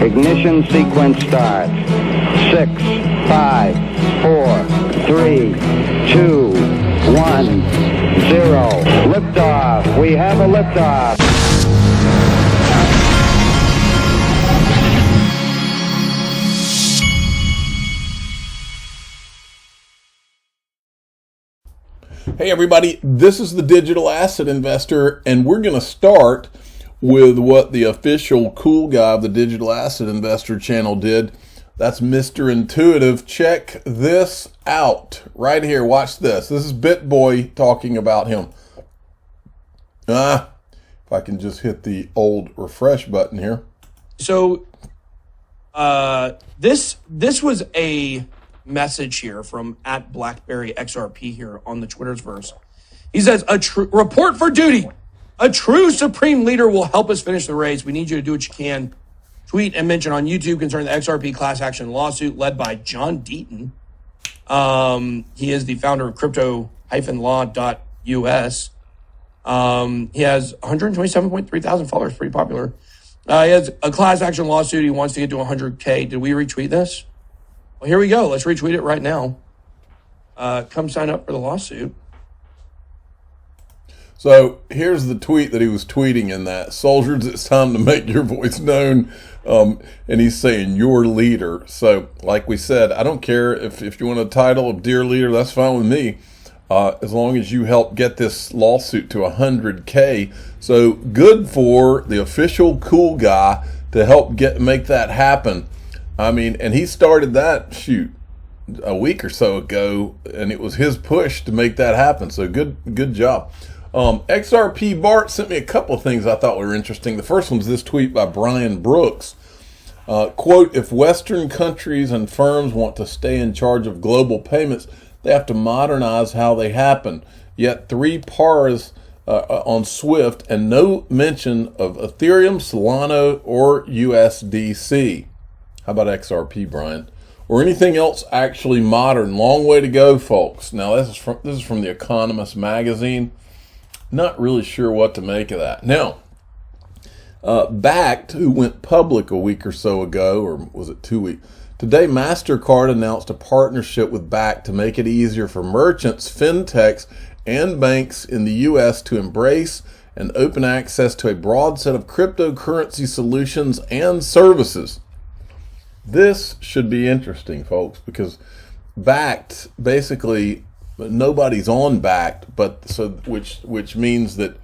Ignition sequence starts. 6, 5, 4, 3, 2, 1, 0. Liftoff. We have a liftoff. Hey everybody, this is the Digital Asset Investor, and we're going to start with what the official cool guy of the Digital Asset Investor channel did. That's Mr. Intuitive. Check this out right here. Watch this. This is BitBoy talking about him. If I can just hit the old refresh button here. So this was a message here from at BlackBerry XRP here on the Twitter's verse. He says, report for duty. A true supreme leader will help us finish the race. We need you to do what you can. Tweet and mention on YouTube concerning the XRP class action lawsuit led by John Deaton. He is the founder of crypto-law.us. He has 127.3 thousand followers, pretty popular. He has a class action lawsuit. He wants to get to 100K. Did we retweet this? Well, here we go. Let's retweet it right now. Come sign up for the lawsuit. So here's the tweet that he was tweeting in that. Soldiers, it's time to make your voice known. And he's saying, your leader. So like we said, I don't care if you want a title of dear leader, that's fine with me. As long as you help get this lawsuit to 100K. So good for the official cool guy to help make that happen. I mean, and he started that, a week or so ago, and it was his push to make that happen. So good job. XRP Bart sent me a couple of things I thought were interesting. The first one's this tweet by Brian Brooks. Quote, if Western countries and firms want to stay in charge of global payments, they have to modernize how they happen. Yet 3 pars on SWIFT and no mention of Ethereum, Solana, or USDC. How about XRP, Brian? Or anything else actually modern? Long way to go, folks. Now, this is from The Economist magazine. Not really sure what to make of that. Now, Bakkt, who went public a week or so ago, or was it 2 weeks? Today, Mastercard announced a partnership with Bakkt to make it easier for merchants, fintechs, and banks in the U.S. to embrace and open access to a broad set of cryptocurrency solutions and services. This should be interesting, folks, because Bakkt, basically, nobody's on Bakkt, but which means that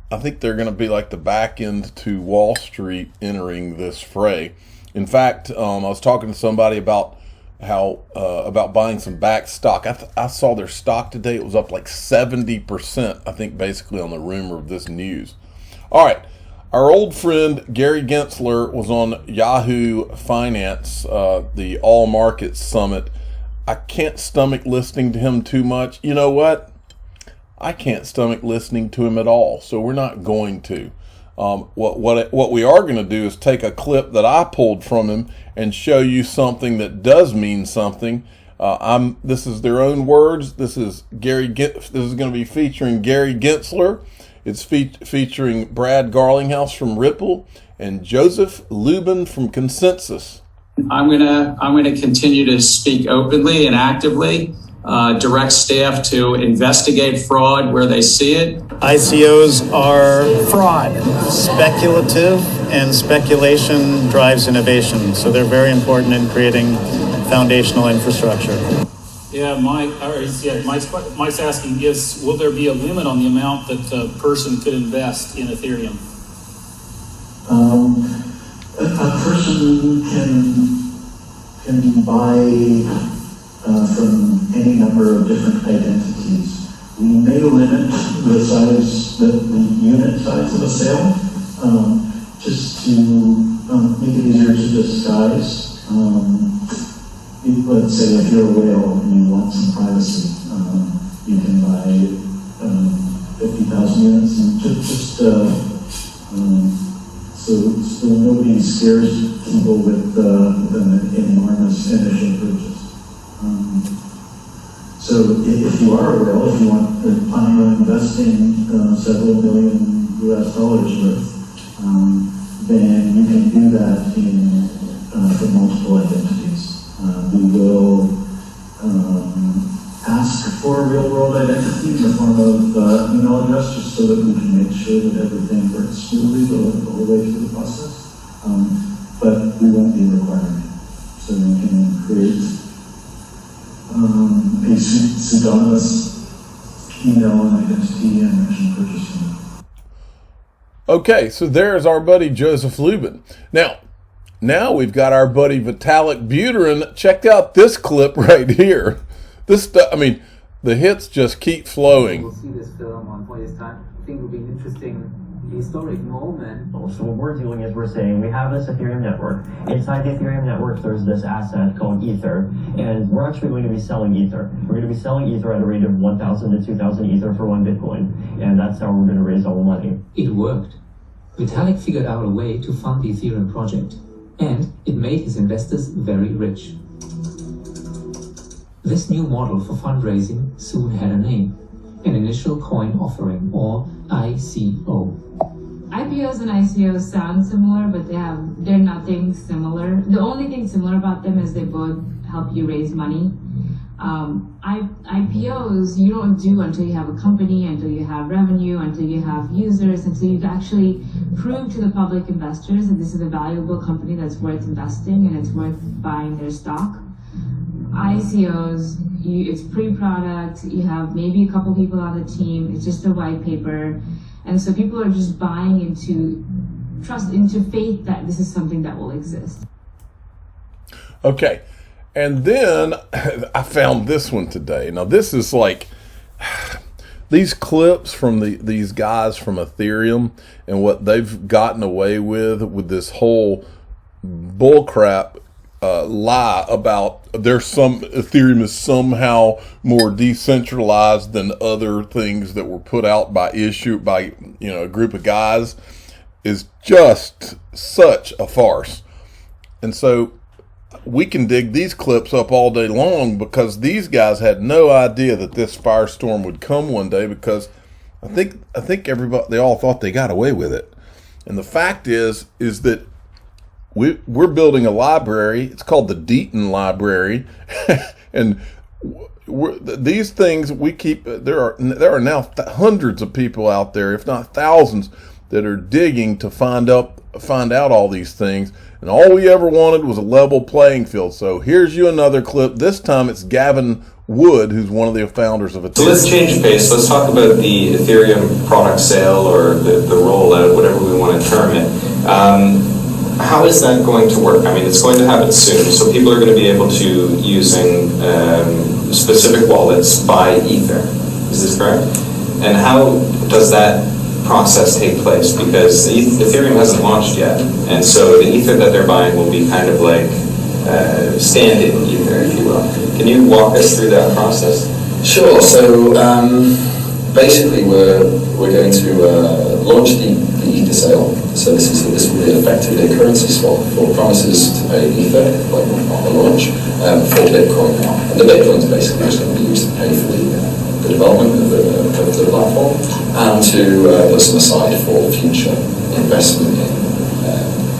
I think they're going to be like the back end to Wall Street entering this fray. In fact, I was talking to somebody about about buying some Bakkt stock. I saw their stock today; it was up like 70%. I think basically on the rumor of this news. All right. Our old friend Gary Gensler was on Yahoo Finance, the All Markets Summit. I can't stomach listening to him too much. You know what? I can't stomach listening to him at all, so we're not going to. What we are going to do is take a clip that I pulled from him and show you something that does mean something. This is their own words. This is going to be featuring Gary Gensler. It's featuring Brad Garlinghouse from Ripple and Joseph Lubin from Consensus. I'm gonna continue to speak openly and actively, direct staff to investigate fraud where they see it. ICOs are fraud, speculative, and speculation drives innovation. So they're very important in creating foundational infrastructure. Yeah, Mike's asking will there be a limit on the amount that a person could invest in Ethereum? A person can buy from any number of different identities. We may limit the size, the unit size of a sale, just to make it easier to disguise. Let's say if you're a whale and you want some privacy, you can buy 50,000 units and so nobody scares people with an enormous initial purchase. So if you are a whale, if you planning on investing several million US dollars worth, then you can do that for multiple identities. We will ask for a real-world identity in the form of email address, just so that we can make sure that everything works smoothly the whole way through the process. But we won't be requiring it. So we can create a pseudonymous email and identity and merchant purchasing. Okay, so there's our buddy Joseph Lubin. Now we've got our buddy Vitalik Buterin. Check out this clip right here. This stuff, I mean, the hits just keep flowing. We'll see this film on 4 years' time. I think it will be an interesting historic moment. So what we're doing is we're saying we have this Ethereum network. Inside the Ethereum network, there's this asset called Ether, and we're actually going to be selling Ether. We're going to be selling Ether at a rate of 1,000 to 2,000 Ether for 1 Bitcoin, and that's how we're going to raise all the money. It worked. Vitalik figured out a way to fund the Ethereum project, and it made his investors very rich. This new model for fundraising soon had a name, an initial coin offering, or ICO. IPOs and ICOs sound similar, but they're nothing similar. The only thing similar about them is they both help you raise money. IPOs you don't do until you have a company, until you have revenue, until you have users, until you actually prove to the public investors that this is a valuable company that's worth investing and it's worth buying their stock. ICOs, it's pre-product, you have maybe a couple people on the team, it's just a white paper, and so people are just buying into faith that this is something that will exist. Okay, and then I found this one today. Now this is like these clips from these guys from Ethereum and what they've gotten away with this whole bullcrap lie about Ethereum is somehow more decentralized than other things that were put out by a group of guys is just such a farce. And so we can dig these clips up all day long because these guys had no idea that this firestorm would come one day, because I think everybody, they all thought they got away with it. And the fact is that we're building a library. It's called the Deaton Library, and these things we keep. There are now hundreds of people out there, if not thousands, that are digging to find out all these things. And all we ever wanted was a level playing field. So here's you another clip. This time it's Gavin Wood, who's one of the founders of Ethereum. So let's change pace. Let's talk about the Ethereum product sale, or the rollout, whatever we want to term it. How is that going to work? I mean, it's going to happen soon, so people are going to be able to, using specific wallets, buy Ether. Is this correct? And how does that process take place? Because Ethereum hasn't launched yet, and so the Ether that they're buying will be kind of like stand-in Ether, if you will. Can you walk us through that process? Sure. So basically, we're going to launch the Ether sale. So this will be effectively a currency swap for promises to pay Ether, like on the launch, for Bitcoin. And the Bitcoin is basically just going to be used to pay for the development of the platform, and to put some aside for future investment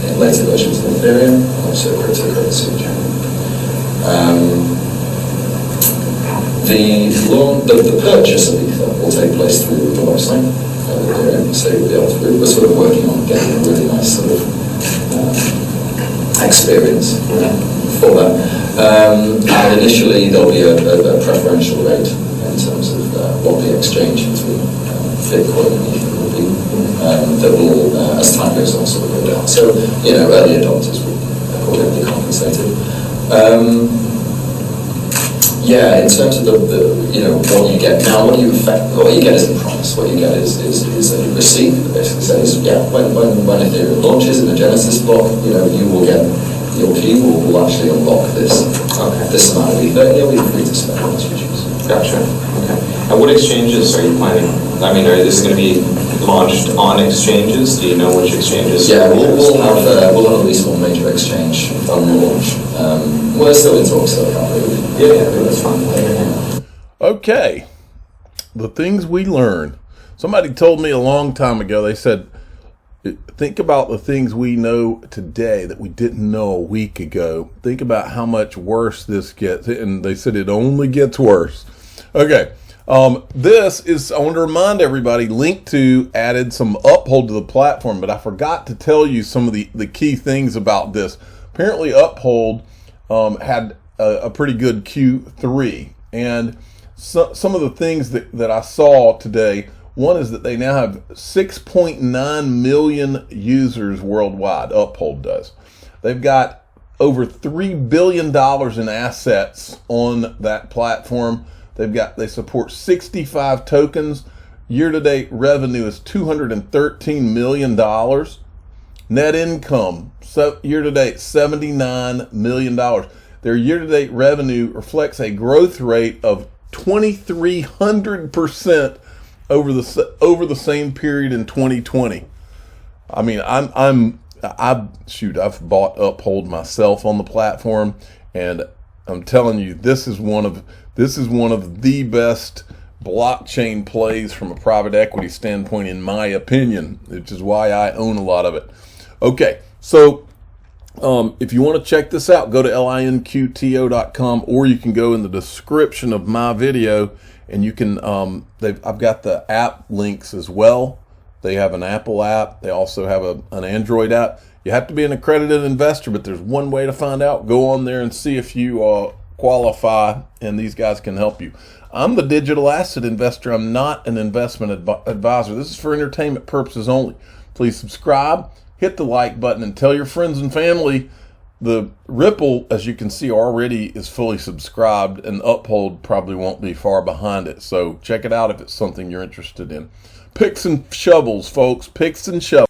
in later versions of Ethereum, and also cryptocurrency in general. The purchase of Ether will take place through the website. So we're sort of working on getting a really nice sort of experience for that. And initially there'll be a preferential rate in terms of what the exchange between Bitcoin and Ether will be. That will, as time goes on, sort of go down. So, early adopters will accordingly compensated. Yeah, in terms of what you get now, what you get is a promise. What you get is a receipt that basically says, when Ethereum launches in the Genesis block, you will get your key will actually unlock this amount of Ether, and you'll be free to spend as you choose. Gotcha. Okay. And what exchanges are you planning? I mean, is this going to be launched on exchanges? Do you know which exchanges? Yeah, we'll have at least one major exchange on the launch. We're still in talks, so I can't really. Yeah, that's fine. Okay, the things we learn. Somebody told me a long time ago, they said, Think about the things we know today that we didn't know a week ago. Think about how much worse this gets. And they said it only gets worse. Okay. This is, I want to remind everybody, Link2 added some Uphold to the platform, but I forgot to tell you some of the key things about this. Apparently Uphold had a pretty good Q3. And some of the things that I saw today, one is that they now have 6.9 million users worldwide. Uphold does. They've got over $3 billion in assets on that platform. They support 65 tokens. Year-to-date revenue is $213 million. Net income, year-to-date, $79 million. Their year-to-date revenue reflects a growth rate of 2,300% over the same period in 2020. I mean, I've bought Uphold myself on the platform, and I'm telling you, this is one of the best blockchain plays from a private equity standpoint, in my opinion, which is why I own a lot of it. Okay, so if you want to check this out, go to linqto.com, or you can go in the description of my video, and you can, I've got the app links as well. They have an Apple app. They also have an Android app. You have to be an accredited investor, but there's one way to find out. Go on there and see if you qualify, and these guys can help you. I'm the digital asset investor. I'm not an investment advisor. This is for entertainment purposes only. Please subscribe, hit the like button, and tell your friends and family. The Ripple, as you can see, already is fully subscribed, and Uphold probably won't be far behind it. So check it out if it's something you're interested in. Picks and shovels, folks. Picks and shovels.